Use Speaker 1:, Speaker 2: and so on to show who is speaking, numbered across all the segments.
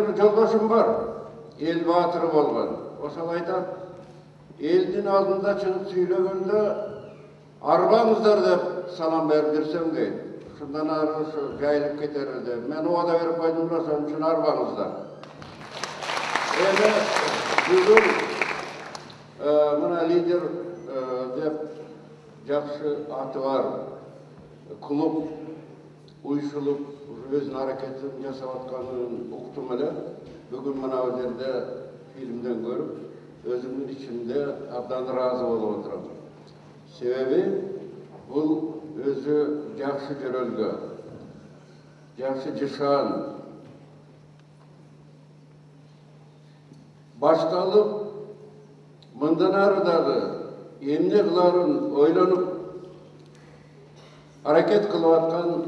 Speaker 1: bir жолдошum бар, ел батыры болған. Ошол айтат, елдің алдында чыгып сүйлөгөндө арбаңыздар деп салам берип жүрсөң дейт. Шундан ары ушу жайылып кетер эле. Мен убада берип койдум да ошон үчүн арбаңыздар. Эми бүгүн мына лидер деп жакшы аты бар клуб уюшулуп өзүнүн аракетин жасап атканын уктум эле. Бүгүн мына жерде фильмден көрүп, өзүмдүн ичимде абдан ыраазы болуп отурам. Себеби бул өзү жакшы жөрөлгө, жакшы жашан, башталып, мындан ары дагы эмне кыларын ойлонуп, аракет кылып аткан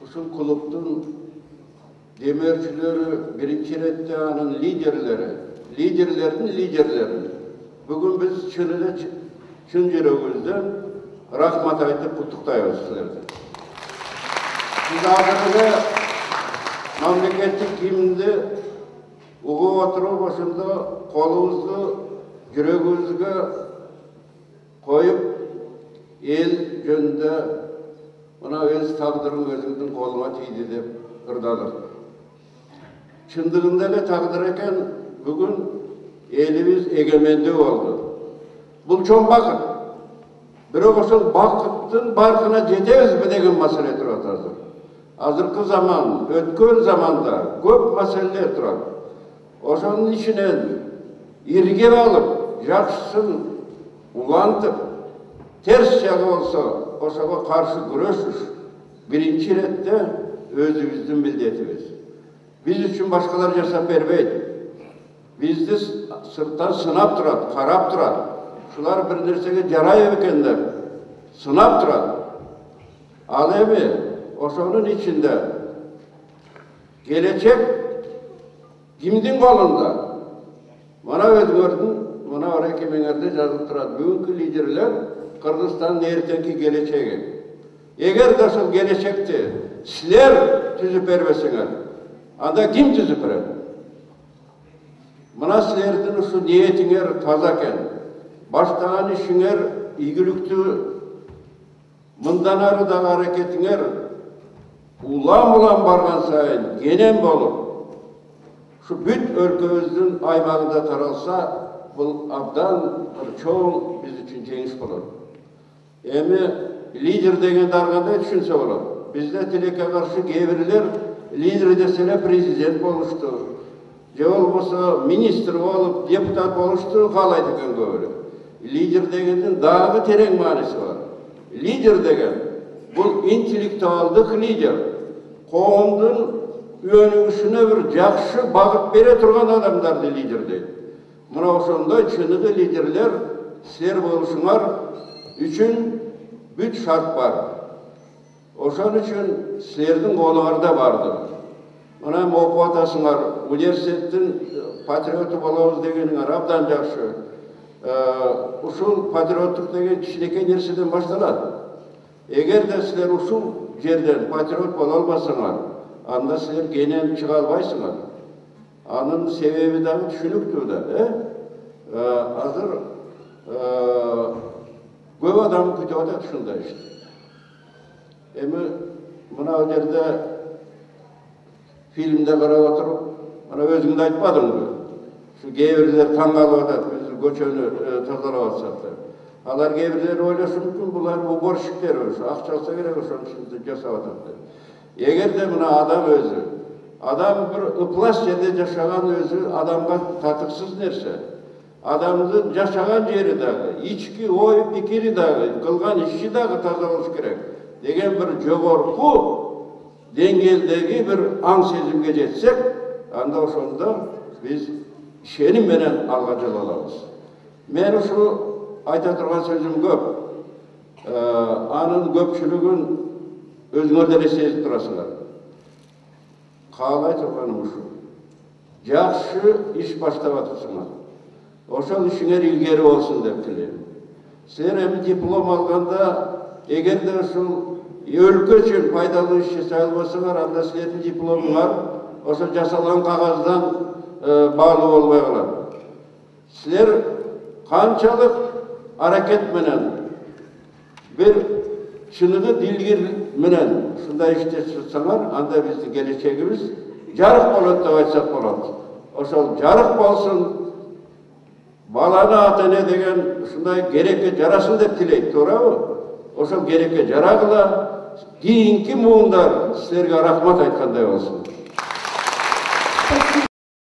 Speaker 1: ушул клубдун демөөрчүлөрү, биринчи иретте анын лидерлердин лидерлери. Бүгүн биз чын эле чын жүрөгүбүздөн рахмат айтып куттуктайбыз силерди. Сиз азыр эле мамлекеттик гимнди угуп отуруп, ошондо колубузду жүрөгүбүзгө коюп, эл жөнүндө мына өз тагдырың өзүңдүн колуңа тийди деп ырдадык. Чындыгында эле тагдыр экен, бүгүн элибиз эгемендүү болду. Бул чоң бакыт. Бирок ошол бакыттын баркына жетебизби деген маселе турат азыр. Азыркы заман, өткөн заманда көп маселелер турат. Ошонун ичинен иргеп алып, жакшысын улантып, терс жагы болсо, ошого каршы күрөшүш биринчи иретте өзүбүздүн милдетибиз. Биз үчүн башкалар жасап бербейт. Бизди сырттан сынап турат, карап турат. Шулар бир нерсеге жарайбы экен деп сынап турат. Ал эми ошонун ичинде келечек кимдин колунда? Мына өзүңөрдүн, мына орекемеңерде жазылып турат. Бүгүнкү лидерлер Кыргызстандын эртеңки келечеги. Эгер да ошол келечекти силер түзүп бербесеңер, анда ким түзүп берет? Мына силердин ушу ниетиңер таза экен. Баштаган ишиңер ийгиликтүү, мындан ары дагы аракетиңер улам барган сайын кенен болуп, ушу бүт өлкөбүздүн аймагында таралса, бул абдан бир чоң биз үчүн жеңиш болот. Эми лидер дегенди ар кандай түшүнсө болот. Бизде тилекке каршы кээ бирлер лидер десе эле президент болушту, же болбосо министр болуп, депутат болушту каалайт экен көбүрөөк. Лидер дегендин дагы терең мааниси бар. Лидер деген бул интеллектуалдык лидер, коомдун өнүгүшүнө бир жакшы багыт бере турган адамдарды лидер дейт. Мына ошондой чыныгы лидерлер силер болушуңар үчүн бүт шарт бар. Ошон үчүн силердин колуңарда барды. Мына окуп атасыңар, университеттин патриоту болобуз дегениңер абдан жакшы. Ушул патриоттук деген кичинекей нерседен башталат. Эгер де силер ушул жерден патриот боло албасаңар, анда силер кенен чыга албайсыңар. Анын себеби дагы түшүнүктүү да, азыр көп адам күтүп атат ушундай ишти. Эми мына жерде фильмде карап отуруп, мына өзүң да айтпадыңбы? Şu gevriler tangalıda göçönü тазалап атсак. Алар gevriler ойлошу мүмкүн, булар уборщиктер, акчасы керек ошонун ичинде жасап атат. Эгерде мына адам өзү, адам бир ыплас жерде жашаган өзү адамга татыксыз нерсе. Адамдын жашаган жери дагы, ички ой пикири дагы, кылган иши дагы таза болуш керек деген бир жогорку деңгээлдеги бир аң сезимге жетсек, анда ошондо биз ишеним менен алга жол алабыз. Мен ушу айта турган сөзүм көп. Анын көпчүлүгүн өзүңөр деле сезип турасыңар. Каалай турганым ушу. Жакшы иш баштап атасыңар. Ошол ишиңер илгери болсун деп тилейм. Силер эми диплом алганда, эгерде ушул өлкө үчүн пайдалуу иш жасай албасаңар, анда силердин дипломуңар ошо жасалган кагаздан баалуу болбой калат. Силер канчалык аракет менен бир чыныгы дилгир менен ушундай иштеп жатсаңар, анда биздин келечегибиз жарык болот деп айтсак болот. Ошол жарык болсун, баланы ата-эне деген ушундай керекке жарасын деп тилейт, туурабы? Ошол керекке жарагыла, кийинки муундар силерге рахмат айткандай болсун.